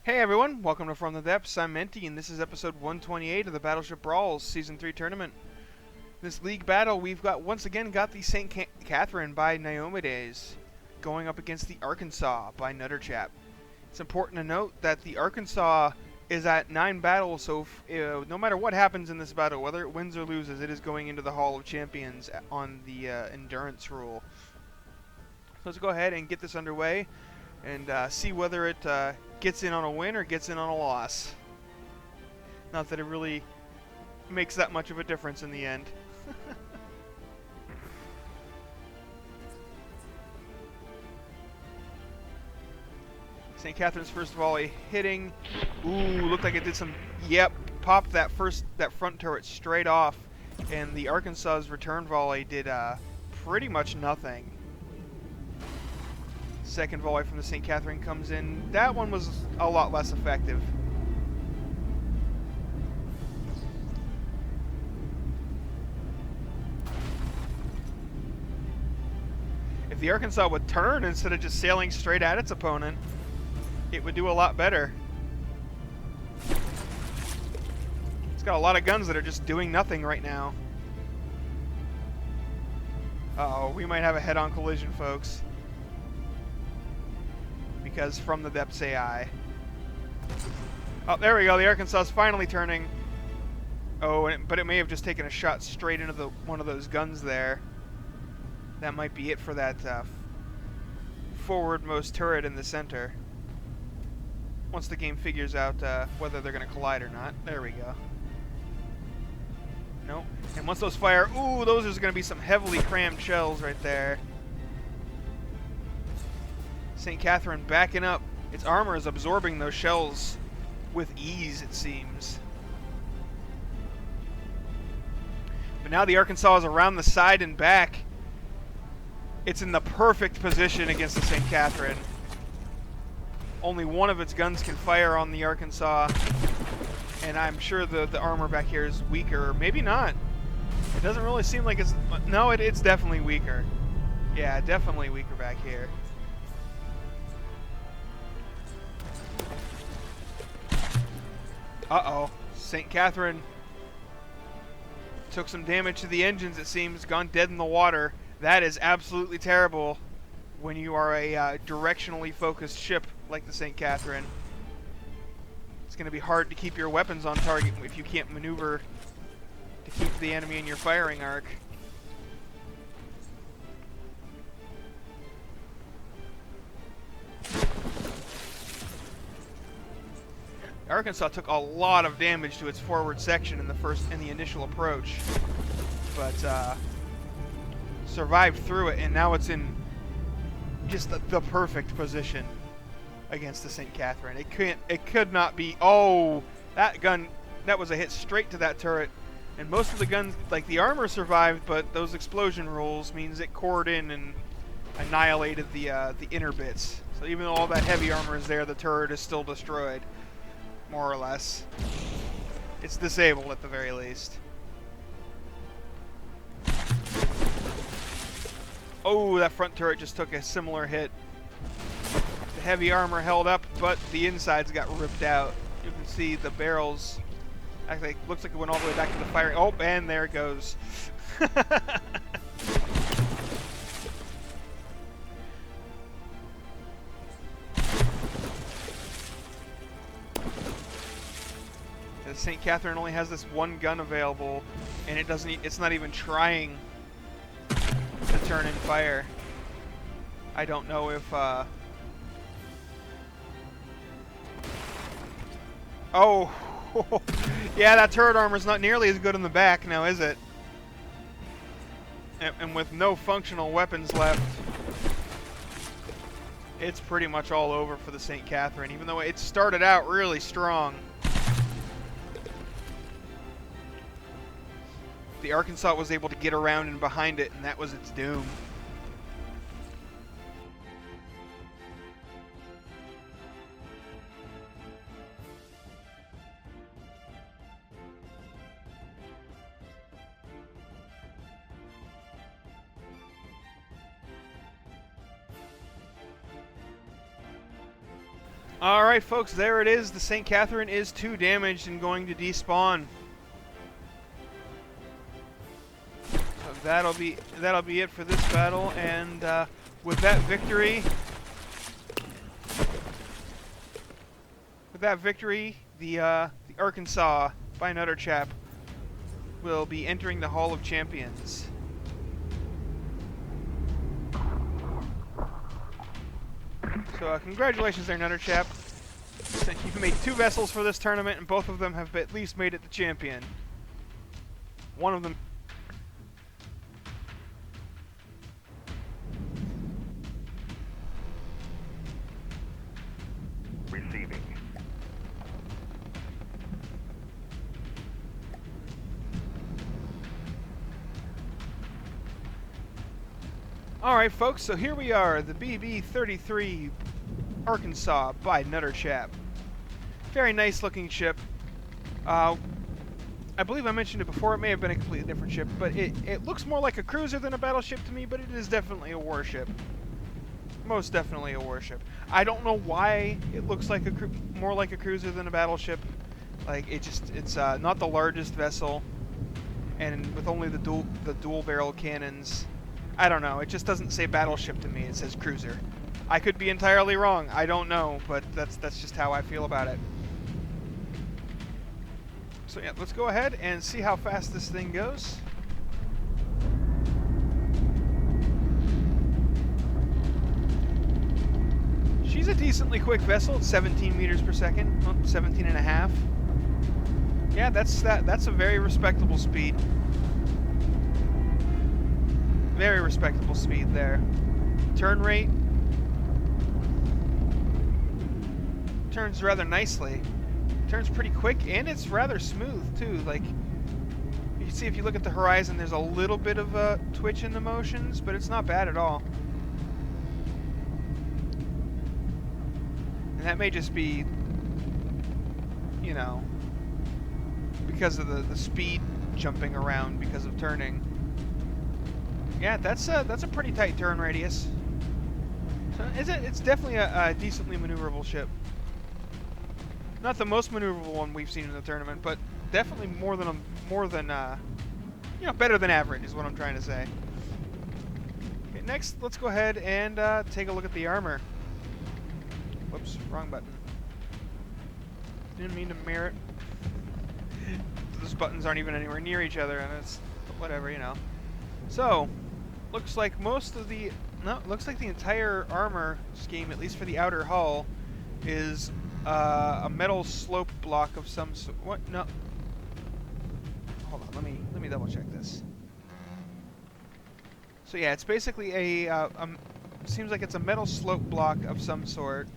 Hey everyone, welcome to From the Depths. I'm Menti, and this is episode 128 of the Battleship Brawl Season 3 tournament. This league battle, we've once again got the St. Catherine by Naomides going up against the Arkansas by Nutterchap. It's important to note that the Arkansas is at 9 battles, so no matter what happens in this battle, whether it wins or loses, it is going into the Hall of Champions on the endurance rule. So let's go ahead and get this underway and see whether it gets in on a win or gets in on a loss. Not that it really makes that much of a difference in the end. St. Catherine's first volley hitting. Ooh, looked like it did some. Yep, popped that front turret straight off, and the Arkansas's return volley did pretty much nothing. Second volley from the St. Catherine comes in. That one was a lot less effective. If the Arkansas would turn instead of just sailing straight at its opponent, it would do a lot better. It's got a lot of guns that are just doing nothing right now. Uh-oh, we might have a head-on collision, folks. Because from the depths AI. Oh, there we go. The Arkansas is finally turning. Oh, but it may have just taken a shot straight into one of those guns there. That might be it for that forwardmost turret in the center. Once the game figures out whether they're going to collide or not. There we go. Nope. And once those fire, ooh, those are going to be some heavily crammed shells right there. St. Catherine backing up. Its armor is absorbing those shells with ease, it seems. But now the Arkansas is around the side and back. It's in the perfect position against the St. Catherine. Only one of its guns can fire on the Arkansas, and I'm sure the armor back here is weaker. Maybe not. It doesn't really seem like it's... No, it's definitely weaker. Yeah, definitely weaker back here. Uh-oh. St. Catherine took some damage to the engines, it seems. Gone dead in the water. That is absolutely terrible when you are a directionally focused ship like the St. Catherine. It's going to be hard to keep your weapons on target if you can't maneuver to keep the enemy in your firing arc. Arkansas took a lot of damage to its forward section in the initial approach, but survived through it, and now it's in just the perfect position against the St. Catherine. It could not be. Oh, that was a hit straight to that turret, and most of the guns, like the armor, survived, but those explosion rules means it cored in and annihilated the inner bits. So even though all that heavy armor is there, the turret is still destroyed. More or less. It's disabled at the very least. Oh, that front turret just took a similar hit. The heavy armor held up, but the insides got ripped out. You can see the barrels. Actually, it looks like it went all the way back to the firing. Oh, and there it goes. St. Catherine only has this one gun available, and it's not even trying to turn and fire. I don't know if oh yeah, that turret armor is not nearly as good in the back now, is it? And with no functional weapons left, it's pretty much all over for the St. Catherine, even though it started out really strong. The Arkansas was able to get around and behind it, and that was its doom. Alright folks, there it is. The St. Catherine is 2 damaged and going to despawn. So that'll be it for this battle, and with that victory, the Arkansas by Nutter Chap will be entering the Hall of Champions. So congratulations there, Nutter Chap. You've made 2 vessels for this tournament, and both of them have at least made it to champion. One of them... Receiving. Alright folks, so here we are, the BB-33 Arkansas by Nutter Chap. Very nice looking ship. I believe I mentioned it before, it may have been a completely different ship, but it looks more like a cruiser than a battleship to me, but it is definitely a warship. Most definitely a warship. I don't know why it looks like more like a cruiser than a battleship. Like, it's not the largest vessel, and with only the dual barrel cannons. I don't know, it just doesn't say battleship to me, it says cruiser. I could be entirely wrong, I don't know, but that's just how I feel about it. So yeah, let's go ahead and see how fast this thing goes. She's a decently quick vessel, it's 17 meters per second, well, 17 and a half. Yeah, that's a very respectable speed. Very respectable speed there. Turn rate. Turns rather nicely. Turns pretty quick, and it's rather smooth too. Like, you can see if you look at the horizon, there's a little bit of a twitch in the motions, but it's not bad at all. And that may just be, you know, because of the speed jumping around because of turning. Yeah, that's a pretty tight turn radius. So it's definitely a decently maneuverable ship. Not the most maneuverable one we've seen in the tournament, but definitely more than you know, better than average is what I'm trying to say. Okay, next, let's go ahead and take a look at the armor. Whoops, wrong button. Didn't mean to mirror it. Those buttons aren't even anywhere near each other, and it's whatever, you know. So, looks like looks like the entire armor scheme, at least for the outer hull, is a metal slope block of some sort. What? No. Hold on. Let me double check this. So yeah, it's basically seems like it's a metal slope block of some sort,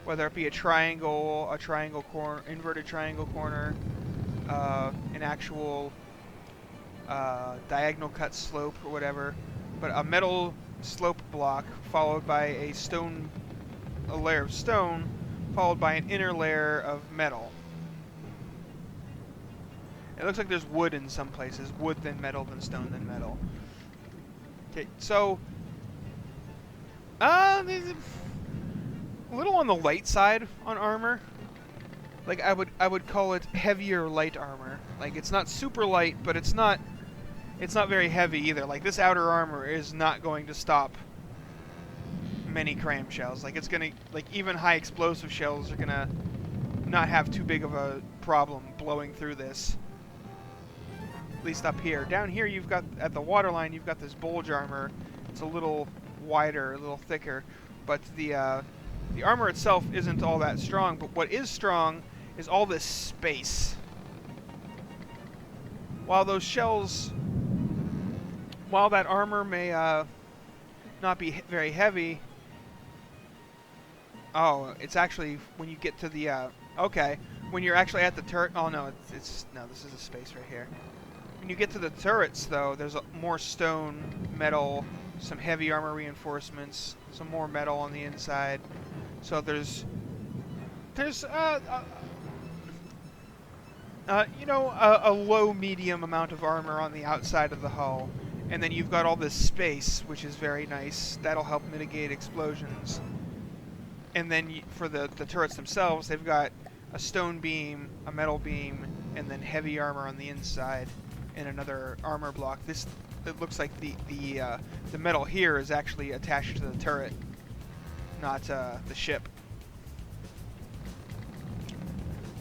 whether it be a triangle corner, inverted triangle corner, an actual diagonal cut slope or whatever, but a metal slope block followed by a layer of stone, followed by an inner layer of metal. It looks like there's wood in some places, wood then metal, then stone, then metal. Okay, so a little on the light side on armor. Like I would call it heavier light armor. Like, it's not super light, but it's not very heavy either. Like, this outer armor is not going to stop many cram shells. Like, it's gonna, like, even high explosive shells are gonna not have too big of a problem blowing through this. At least up here. Down here, you've got, at the waterline, you've got this bulge armor. It's a little wider, a little thicker, but the armor itself isn't all that strong. But what is strong is all this space. While those shells, while that armor may not be very heavy, oh, it's actually when you get to the okay, when you're actually at the turret. Oh no, no, this is a space right here. When you get to the turrets, though, there's more stone, metal, some heavy armor reinforcements, some more metal on the inside. So there's you know, a low-medium amount of armor on the outside of the hull. And then you've got all this space, which is very nice. That'll help mitigate explosions. And then for the turrets themselves, they've got a stone beam, a metal beam, and then heavy armor on the inside, and another armor block. It looks like the metal here is actually attached to the turret, not the ship.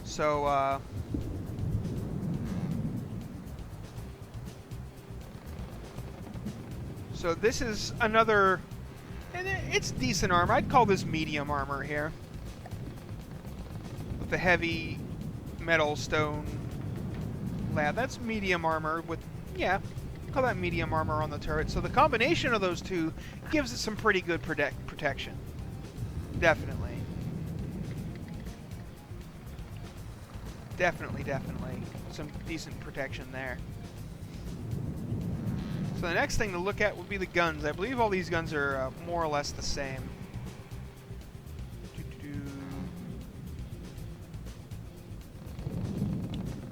So so this is another, and it's decent armor. I'd call this medium armor here, with the heavy metal stone lab. That's medium armor with, yeah, call that medium armor on the turret. So the combination of those two gives it some pretty good protection. Definitely. Definitely some decent protection there. So the next thing to look at would be the guns. I believe all these guns are more or less the same.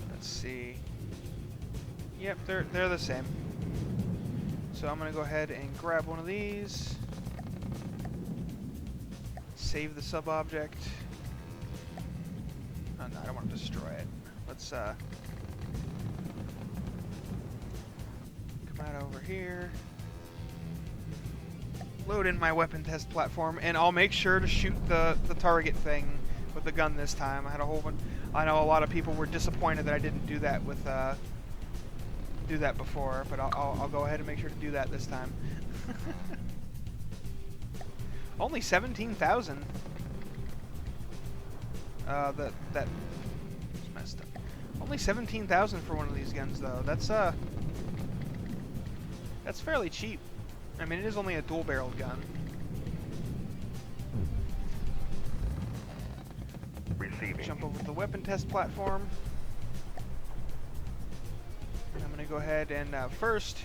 Let's see. Yep, they're the same. So I'm gonna go ahead and grab one of these. Save the sub-object. Oh, no, I don't want to destroy it. Let's come out over here. Load in my weapon test platform, and I'll make sure to shoot the target thing with the gun this time. I had a whole bunch. I know a lot of people were disappointed that I didn't do that with do that before, but I'll go ahead and make sure to do that this time. Only 17,000. That's messed up. Only 17,000 for one of these guns, though. That's fairly cheap. I mean, it is only a dual-barreled gun. Receiving. Jump over to the weapon test platform. And I'm gonna go ahead and first.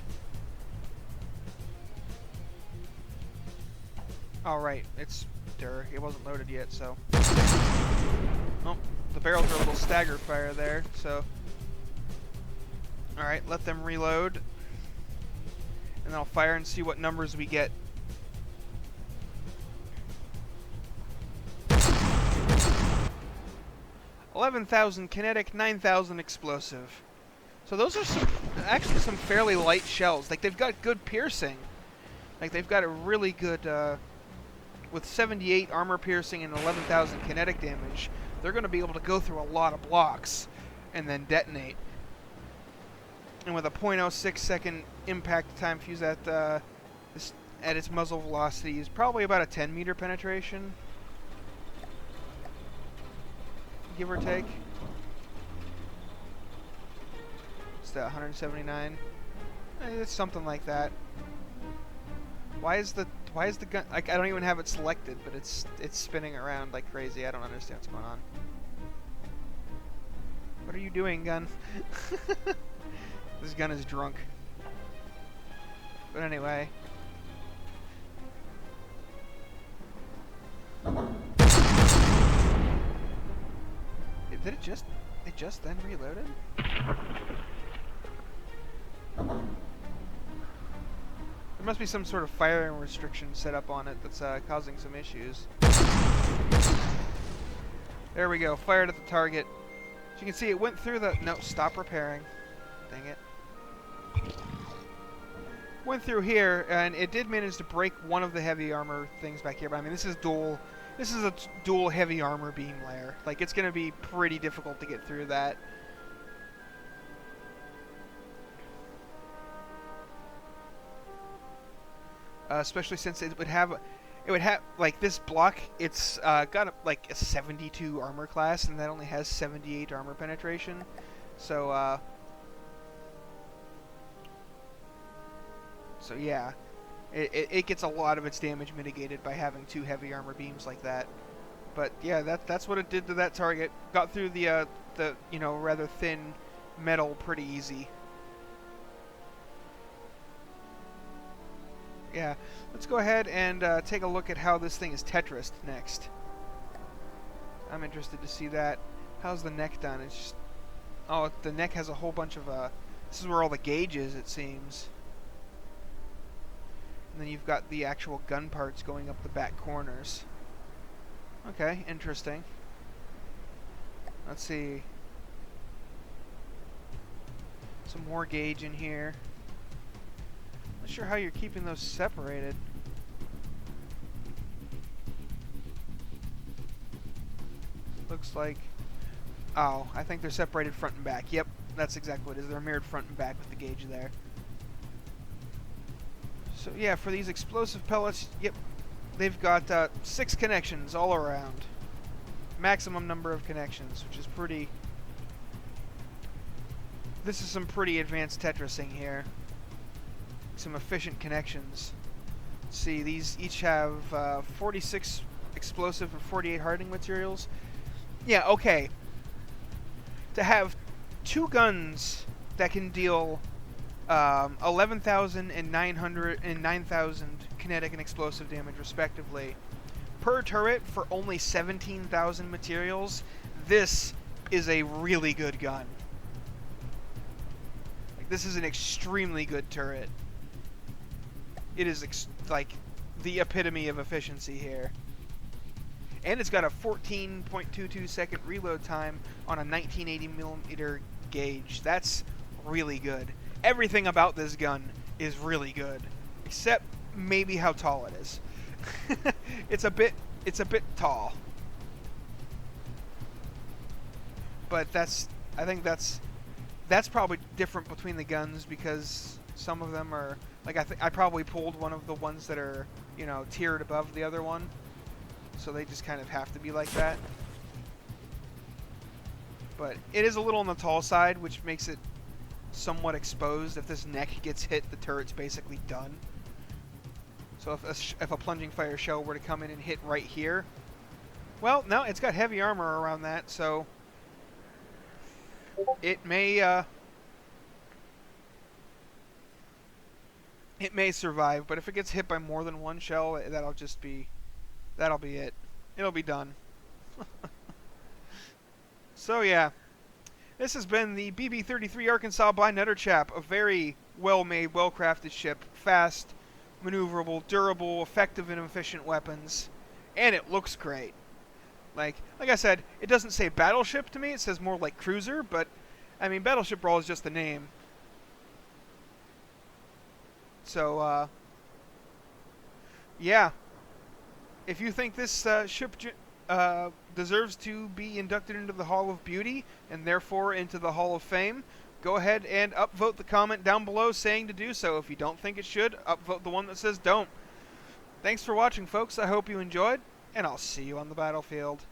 All right, it wasn't loaded yet, so. Oh, the barrels are a little stagger fire there, so. Alright, let them reload. And then I'll fire and see what numbers we get. $11,000 kinetic, 9,000 explosive. So those are actually some fairly light shells. Like, they've got good piercing. Like, they've got a really good, with 78 armor piercing and 11,000 kinetic damage, they're going to be able to go through a lot of blocks and then detonate. And with a 0.06 second impact time fuse at its muzzle velocity is probably about a 10 meter penetration, give or take. It's the 179. It's something like that. Why is the gun, like, I don't even have it selected, but it's spinning around like crazy. I don't understand what's going on. What are you doing, gun? This gun is drunk. But anyway. Did it just then reloaded? There must be some sort of firing restriction set up on it that's causing some issues. There we go, fired at the target. As you can see, it went through the... No, stop repairing. Dang it. Went through here, and it did manage to break one of the heavy armor things back here. But I mean, this is a dual heavy armor beam layer. Like, it's going to be pretty difficult to get through that. Especially since it would have like this block. It's got like a 72 armor class, and that only has 78 armor penetration. So so yeah, it gets a lot of its damage mitigated by having two heavy armor beams like that. But yeah, that's what it did to that target. Got through the rather thin metal pretty easy. Yeah, let's go ahead and take a look at how this thing is Tetrised next. I'm interested to see that. How's the neck done? It's just... Oh, the neck has a whole bunch of... this is where all the gauge is, it seems. And then you've got the actual gun parts going up the back corners. Okay, interesting. Let's see. Some more gauge in here. Not sure how you're keeping those separated. Looks like... Oh, I think they're separated front and back. Yep, that's exactly what it is. They're mirrored front and back with the gauge there. So yeah, for these explosive pellets, yep, they've got 6 connections all around. Maximum number of connections, which is pretty... This is some pretty advanced Tetrising here. Some efficient connections. Let's see, these each have 46 explosive and 48 hardening materials. Yeah, okay. To have 2 guns that can deal 11,000 and 9,000 kinetic and explosive damage, respectively, per turret for only 17,000 materials, this is a really good gun. Like, this is an extremely good turret. It is like the epitome of efficiency here. And it's got a 14.22 second reload time on a 1980mm gauge. That's really good. Everything about this gun is really good, except maybe how tall it is. It's a bit tall. But I think that's probably different between the guns, because some of them are like, I probably pulled one of the ones that are, you know, tiered above the other one. So they just kind of have to be like that. But it is a little on the tall side, which makes it somewhat exposed. If this neck gets hit, the turret's basically done. So if a plunging fire shell were to come in and hit right here, well, no, it's got heavy armor around that, so it may survive. But if it gets hit by more than one shell, that'll be it. It'll be done. So yeah, this has been the BB-33 Arkansas by Nutterchap, a very well-made, well-crafted ship, fast, maneuverable, durable, effective, and efficient weapons, and it looks great. Like I said, it doesn't say Battleship to me, it says more like Cruiser, but I mean, Battleship Brawl is just the name. So yeah, if you think this ship deserves to be inducted into the Hall of Beauty, and therefore into the Hall of Fame, go ahead and upvote the comment down below saying to do so. If you don't think it should, upvote the one that says don't. Thanks for watching, folks. I hope you enjoyed, and I'll see you on the battlefield.